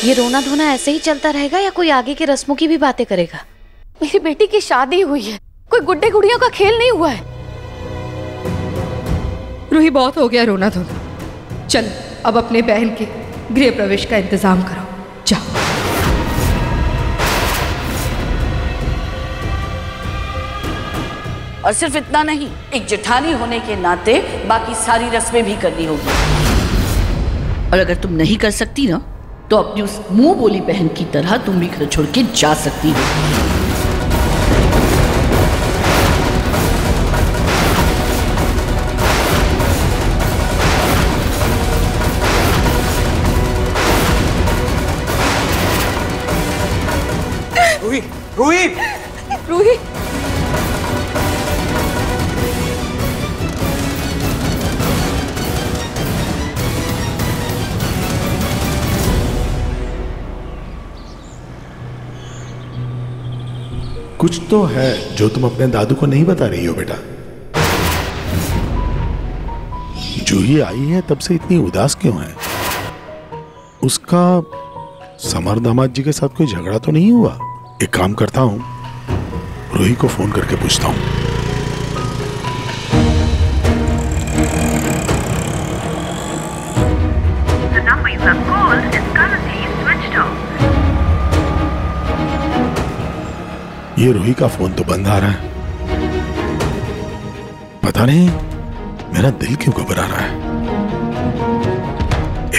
ये रोना धोना ऐसे ही चलता रहेगा या कोई आगे की रस्मों की भी बातें करेगा? मेरी बेटी की शादी हुई है, कोई गुड्डे गुड़ियों का खेल नहीं हुआ है। रूही, बहुत हो गया रोना धोना। चल अब अपने बहन के गृह प्रवेश का इंतजाम करो, जाओ। और सिर्फ इतना नहीं, एक जेठानी होने के नाते बाकी सारी रस्में भी करनी होगी। और अगर तुम नहीं कर सकती ना, तो अपनी उस मुंह बोली बहन की तरह तुम भी घर छोड़ के जा सकती हो। रूही, रूही, रूही, कुछ तो है जो तुम अपने दादू को नहीं बता रही हो बेटा। जूही आई है तब से इतनी उदास क्यों है? उसका समर दामाद जी के साथ कोई झगड़ा तो नहीं हुआ? एक काम करता हूं, रूही को फोन करके पूछता हूं। ये रूही का फोन तो बंद आ रहा है। पता नहीं मेरा दिल क्यों घबरा रहा है।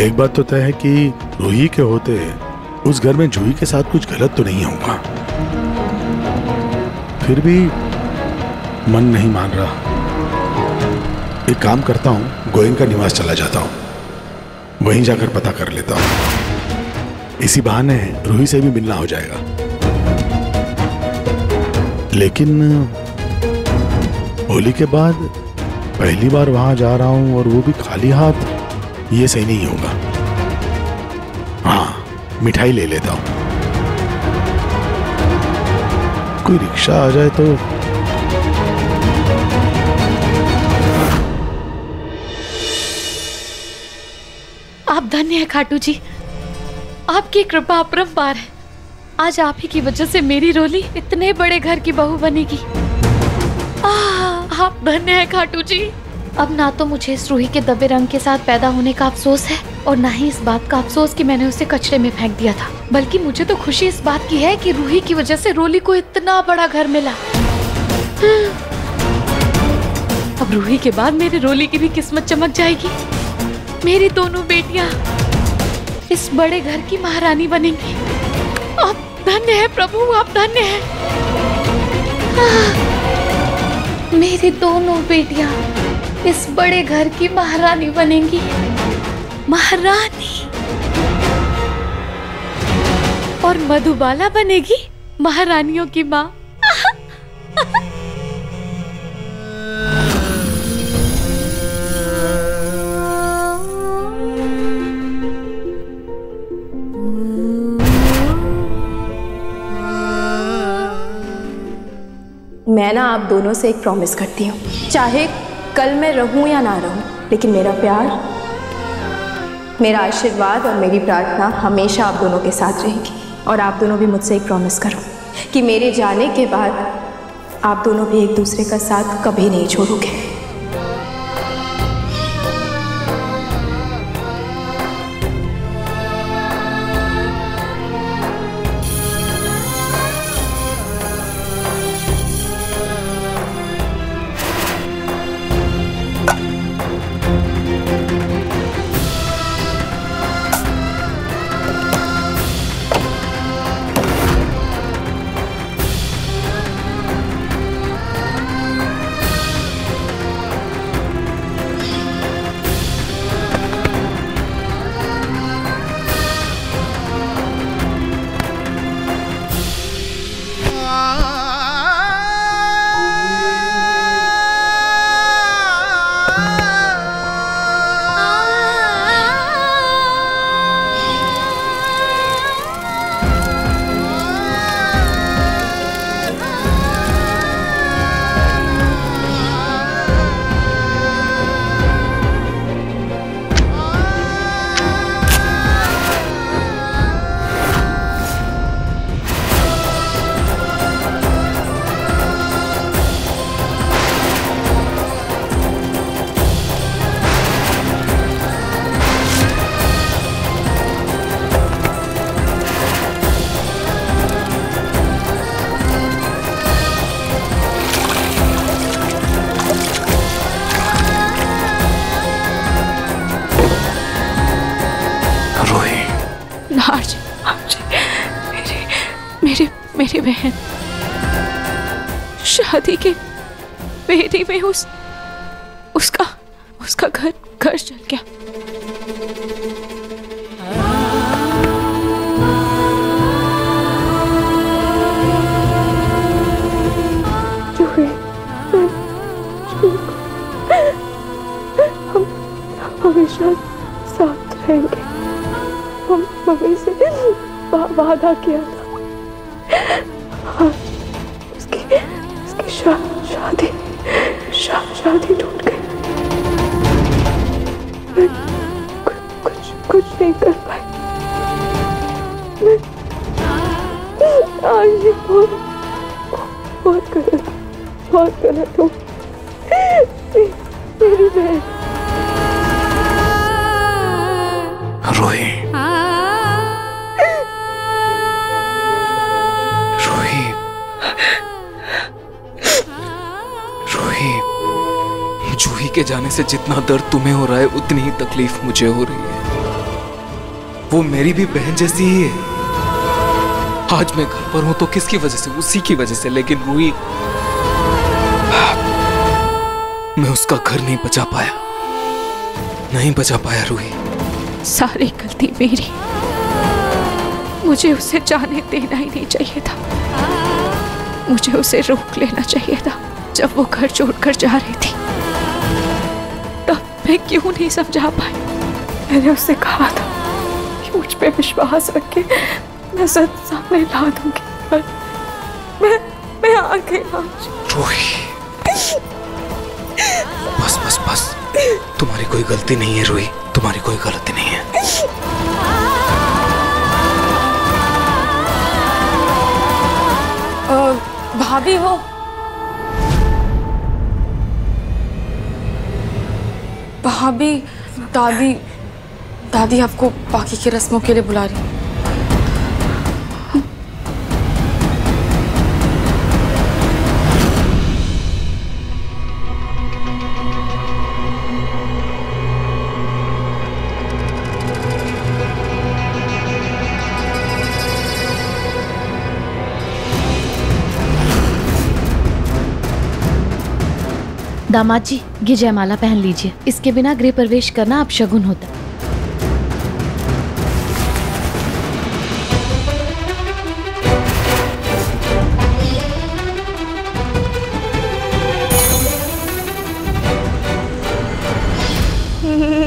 एक बात तो तय है कि रूही के होते उस घर में जूही के साथ कुछ गलत तो नहीं होगा। फिर भी मन नहीं मान रहा। एक काम करता हूं, गोयनका निवास चला जाता हूं, वहीं जाकर पता कर लेता हूं। इसी बहाने रूही से भी मिलना हो जाएगा। लेकिन होली के बाद पहली बार वहां जा रहा हूं और वो भी खाली हाथ, ये सही नहीं होगा। हाँ, मिठाई ले लेता हूं। कोई रिक्शा आ जाए तो। आप धन्य है खाटू जी, आपकी कृपा अपरंपार है। आज आप ही की वजह से मेरी रोली इतने बड़े घर की बहू बनेगी। आप धन्य है खाटू जी। अब ना तो मुझे इस रूही के दबे रंग के साथ पैदा होने का अफसोस है और ना ही इस बात का अफसोस कि मैंने उसे कचरे में फेंक दिया था, बल्कि मुझे तो खुशी इस बात की है कि रूही की वजह से रोली को इतना बड़ा घर मिला। अब रूही के बाद मेरी रोली की भी किस्मत चमक जाएगी। मेरी दोनों बेटियां इस बड़े घर की महारानी बनेंगी। आप धन्य है प्रभु, आप धन्य है। मेरी दोनों बेटियां इस बड़े घर की महारानी बनेंगी। महारानी। और मधुबाला बनेगी महारानियों की माँ। मैं ना आप दोनों से एक प्रॉमिस करती हूँ, चाहे कल मैं रहूं या ना रहूं, लेकिन मेरा प्यार, मेरा आशीर्वाद और मेरी प्रार्थना हमेशा आप दोनों के साथ रहेगी। और आप दोनों भी मुझसे एक प्रॉमिस करो कि मेरे जाने के बाद आप दोनों भी एक दूसरे का साथ कभी नहीं छोड़ोगे। मेरी बहन शादी के बेरी में उसका घर चल गया। हमेशा साथ रहेंगे, हम मम्मी से वादा किया था। आज उसकी शादी टूट गई। मैं कुछ नहीं कर पाई। मैं आज ये बहुत गलत हूँ। मेरी बहन रूही, जूही के जाने से जितना दर्द तुम्हें हो रहा है उतनी ही तकलीफ मुझे हो रही है। वो मेरी भी बहन जैसी ही है। आज मैं घर पर हूं तो किसकी वजह से? उसी की वजह से। लेकिन रूही, मैं उसका घर नहीं बचा पाया रूही। सारी गलती मेरी। मुझे उसे जाने देना ही नहीं चाहिए था। मुझे उसे रोक लेना चाहिए था जब वो घर छोड़कर जा रही थी। तब मैं क्यों नहीं समझा पाई? मैंने उससे कहा था कि मुझ पे विश्वास रख के मैं सच सामने ला दूंगी, पर मैं आ गई आज। रूही, बस। तुम्हारी कोई गलती नहीं है रूही, तुम्हारी कोई गलती नहीं है। भाभी हो? भाभी, दादी आपको बाकी की रस्मों के लिए बुला रही है। दामाद जी, ये जयमाला पहन लीजिए। इसके बिना गृह प्रवेश करना अपशगुन होता।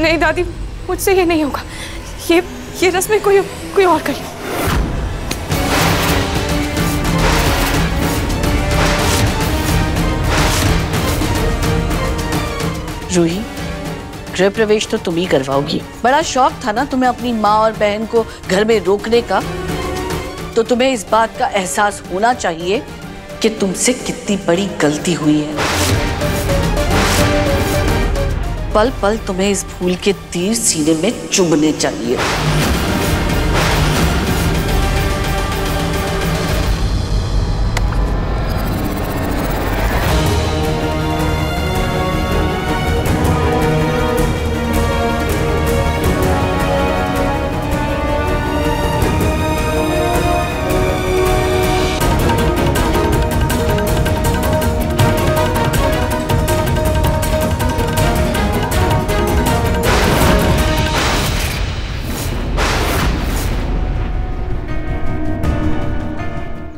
नहीं दादी, मुझसे ये नहीं होगा। ये रस्में कोई और करे। रूही, गृह प्रवेश तो तुम ही करवाओगी। बड़ा शौक था ना तुम्हें अपनी माँ और बहन को घर में रोकने का, तो तुम्हें इस बात का एहसास होना चाहिए कि तुमसे कितनी बड़ी गलती हुई है। पल पल तुम्हें इस भूल के तीर सीने में चुभने चाहिए।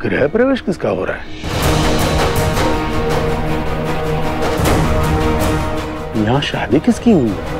गृह प्रवेश किसका हो रहा है? यहाँ शादी किसकी हुई है?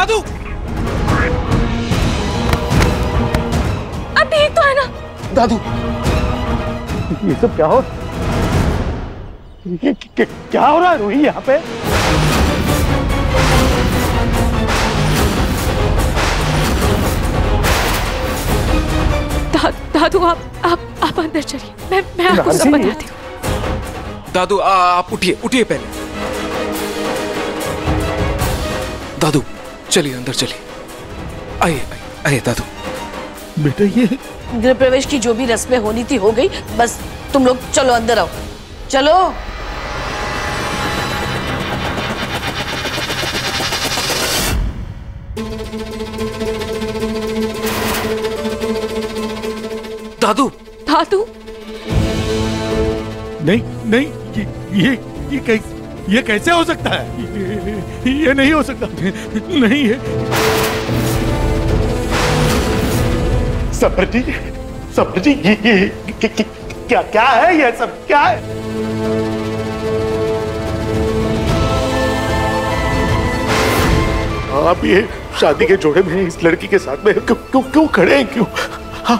दादू, अब ठीक तो है ना? दादू, ये सब क्या हो, ये क्या हो रहा है रूही यहाँ पे? दादू आप अंदर चलिए, मैं आपको सब बताती हूँ। दादू आप उठिए, उठिए पहले। दादू चलिए अंदर चलिए, आइए आइए दादू। बेटा ये गृह प्रवेश की जो भी रस्में होनी थी हो गई, बस तुम लोग चलो अंदर आओ, चलो। दादू, दादू नहीं नहीं, ये कैसे हो सकता है? ये नहीं हो सकता, नहीं है। सबर जी, ये क्या है, ये सब क्या है? आप ये शादी के जोड़े में इस लड़की के साथ में क्यों खड़े हैं, क्यों? हाँ,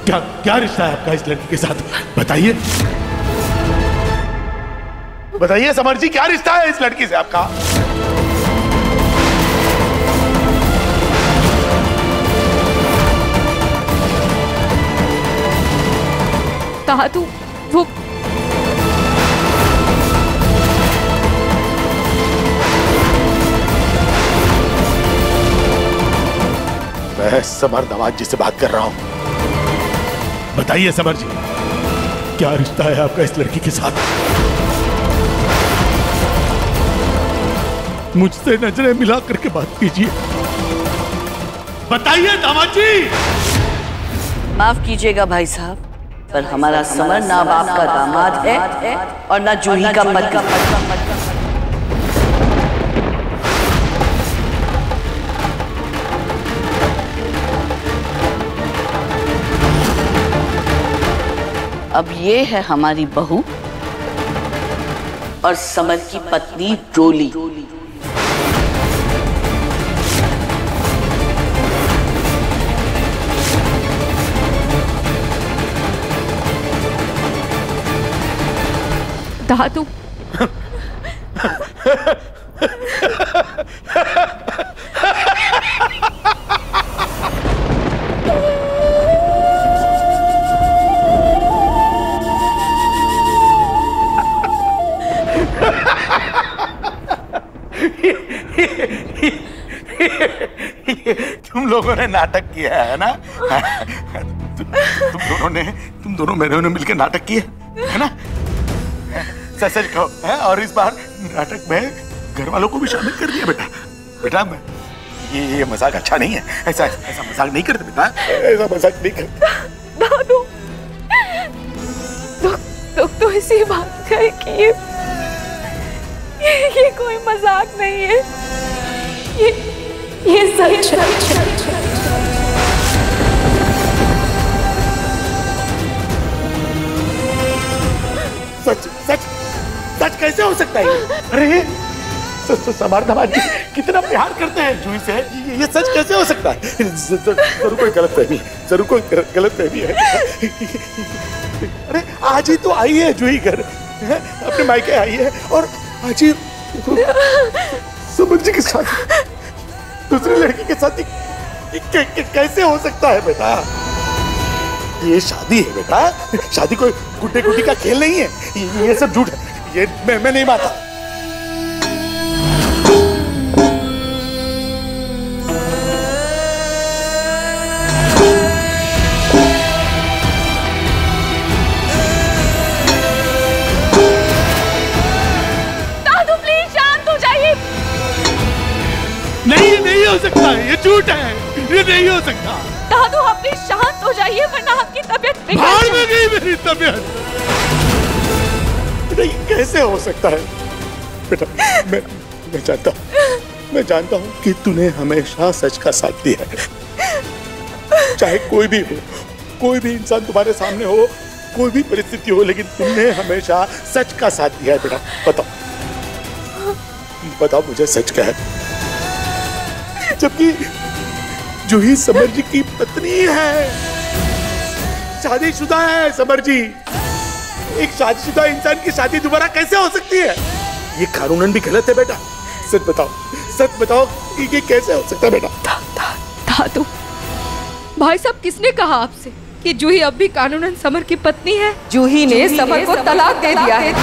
क्या रिश्ता है आपका इस लड़की के साथ? बताइए बताइए समर जी, क्या रिश्ता है इस लड़की से आपका? दादू वो मैं समर नवाज जी से बात कर रहा हूं। बताइए समर जी, क्या रिश्ता है आपका इस लड़की के साथ? मुझसे नजरें मिला करके बात कीजिए, बताइए दामाद जी। माफ कीजिएगा भाई साहब, पर हमारा समर ना बाप का दामाद है और ना जूही का पति। अब ये है हमारी बहू और समर की पत्नी रोली। दादू तुम लोगों ने नाटक किया है ना? तुम दोनों मेरे ने मिलकर नाटक किया है ना? सच सच कहो है? और इस बार नाटक में घर वालों को भी शामिल कर दिया। बेटा ये मजाक अच्छा नहीं है, ऐसा मजाक नहीं करते बेटा, ऐसा मजाक नहीं करते। दादू दुख तो इसी बात का है कि ये कोई मजाक नहीं है, ये सच है। सच कैसे हो सकता है? अरे समर नवाज जी कितना प्यार करते हैं जूही से, ये सच कैसे हो सकता है? जरूर कोई गलतफहमी है। अरे आज ही तो आई है जूही घर, अपने मायके आई है, और आज ही समर जी के साथ दूसरी लड़की के साथ कैसे हो सकता है बेटा? ये शादी है बेटा, शादी कोई गुड्डे गुड्डी का खेल नहीं है। ये सब झूठ है, ये मैं नहीं मानता। दादू प्लीज शांत हो जाइए। नहीं हो सकता है, ये झूठ है, ये नहीं हो सकता। दादू आप प्लीज शांत हो जाइए, वरना आपकी तबीयत भाड़ में गई मेरी तबीयत। नहीं कैसे हो सकता है बेटा? मैं जानता हूँ कि तूने हमेशा सच का साथ दिया है, चाहे कोई भी हो, कोई भी इंसान तुम्हारे सामने हो, कोई भी परिस्थिति हो, लेकिन तुमने हमेशा सच का साथ दिया है बेटा। बताओ मुझे सच क्या है? जबकि जूही समर जी की पत्नी है, शादीशुदा है। समर जी, एक शादीशुदा इंसान की शादी दोबारा कैसे हो सकती है? ये कानूनन भी गलत है बेटा। सच बताओ ये कैसे हो सकता है बेटा? दादू, भाई साहब किसने कहा आपसे कि जूही अब भी कानूनन समर की पत्नी है? जूही ने समर को तलाक दे दिया है।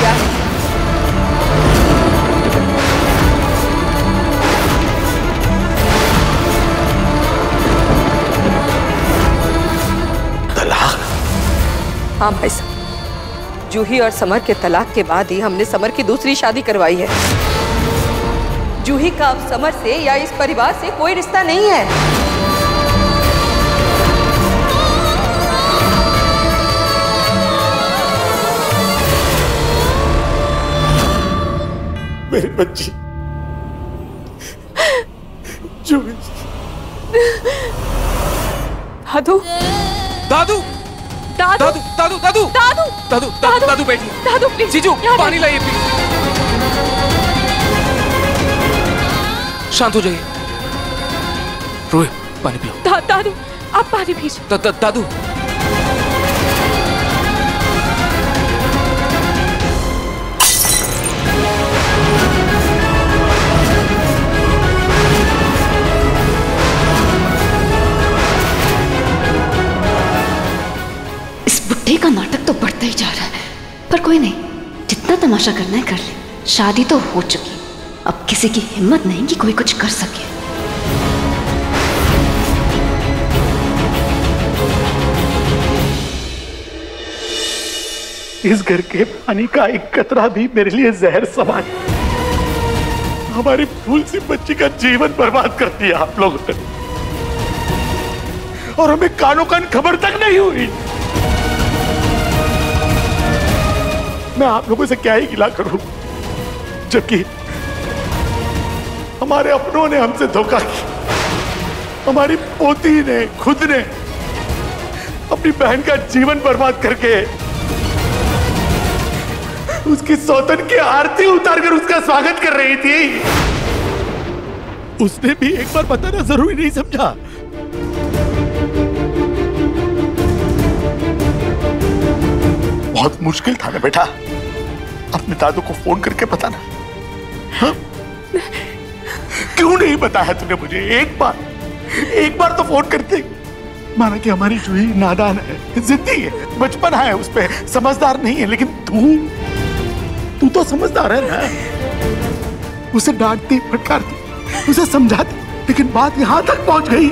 हाँ भाई साहब, जूही और समर के तलाक के बाद ही हमने समर की दूसरी शादी करवाई है। जूही का अब समर से या इस परिवार से कोई रिश्ता नहीं है। मेरी बच्ची जूही। दादू दादू दादू दादू दादू दादू दादू दादू दादू दादू बैठिए। दादू प्लीज जीजू पानी लाइए प्लीज। शांत हो जाइए। रोहित पानी पियो। दादू आप पानी पीजिए। दादू बुढ़े का नाटक तो बढ़ता ही जा रहा है, पर कोई नहीं, जितना तमाशा करना है कर ले। शादी तो हो चुकी, अब किसी की हिम्मत नहीं कि कोई कुछ कर सके। इस घर के पानी का एक कतरा भी मेरे लिए जहर समान। हमारी फूल सी बच्ची का जीवन बर्बाद कर दिया आप लोगों ने, और हमें कानों कान खबर तक नहीं हुई। मैं आप लोगों से क्या ही गिला करूं, जबकि हमारे अपनों ने हमसे धोखा किया। हमारी पोती ने खुद ने अपनी बहन का जीवन बर्बाद करके उसकी सौतन की आरती उतारकर उसका स्वागत कर रही थी। उसने भी एक बार बताना जरूरी नहीं समझा। बहुत मुश्किल था ना बेटा, अपने दादू को फोन करके बताना। हाँ? क्यों नहीं बताया तूने मुझे? एक बार तो फोन करते। माना कि हमारी जूही नादान है, जिद्दी है, बचपन है, उस पे समझदार नहीं है, लेकिन तू तो समझदार है ना। उसे डांटती, फटकारती, उसे समझाती, लेकिन बात यहां तक पहुंच गई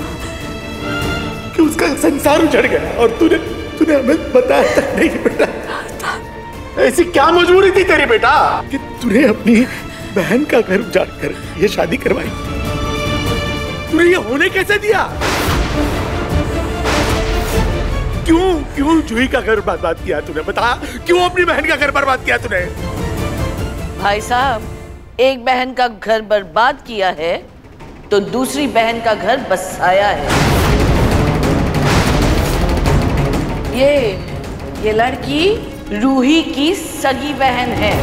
कि उसका संसार उजड़ गया, और तूने हमें बताया तक नहीं बेटा। ऐसी क्या मजबूरी थी तेरी बेटा कि तूने अपनी बहन का घर उजाड़ कर ये शादी करवाई? तूने ये होने कैसे दिया? क्यों जूही का घर बर्बाद किया तूने? बता, क्यों अपनी बहन का घर बर्बाद किया तूने? भाई साहब, एक बहन का घर बर्बाद किया है तो दूसरी बहन का घर बसाया है। ये लड़की रूही की सगी बहन है।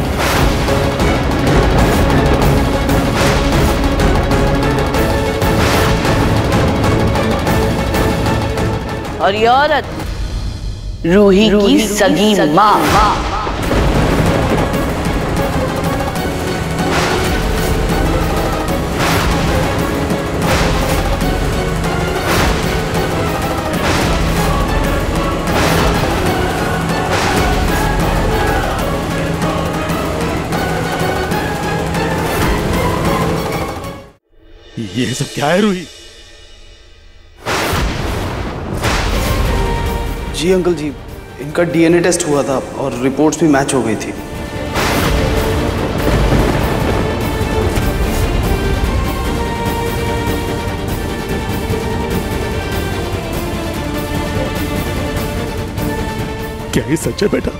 और ये औरत रूही की सगी माँ। ये सब क्या है रूही? जी अंकल जी, इनका डीएनए टेस्ट हुआ था और रिपोर्ट्स भी मैच हो गई थी। क्या ये सच है बेटा?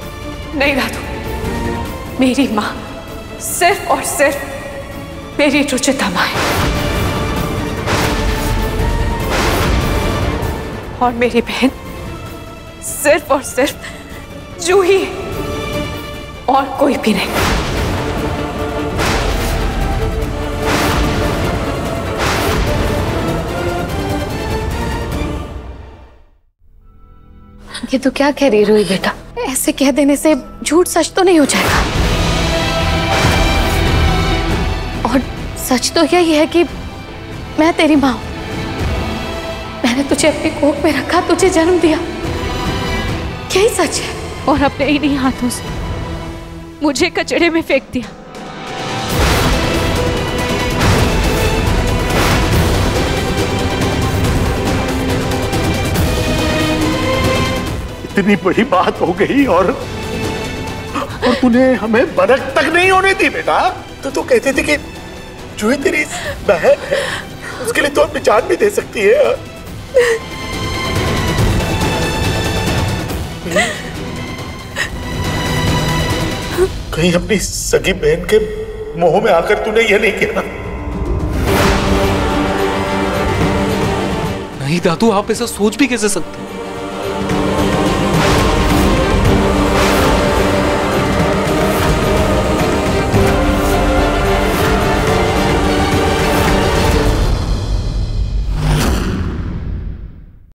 नहीं दादू, मेरी माँ सिर्फ और सिर्फ मेरी रुचिता माँ है, और मेरी बहन सिर्फ और सिर्फ जूही, और कोई भी नहीं। ये तो क्या कह रही रूही बेटा, ऐसे कह देने से झूठ सच तो नहीं हो जाएगा। और सच तो यही है कि मैं तेरी माँ हूं। मैंने तुझे अपनी कोख में रखा, तुझे जन्म दिया, यही सच है। और अपने इन्हीं हाथों से मुझे कचड़े में फेंक दिया। इतनी बड़ी बात हो गई और तूने हमें भनक तक नहीं होने दी बेटा। तो कहती थी कि जूही तेरी बहन है, उसके लिए तो अपनी जान भी दे सकती है। कहीं अपनी सगी बहन के मोह में आकर तूने यह नहीं किया ना? नहीं दादू, आप ऐसा सोच भी कैसे सकते हैं?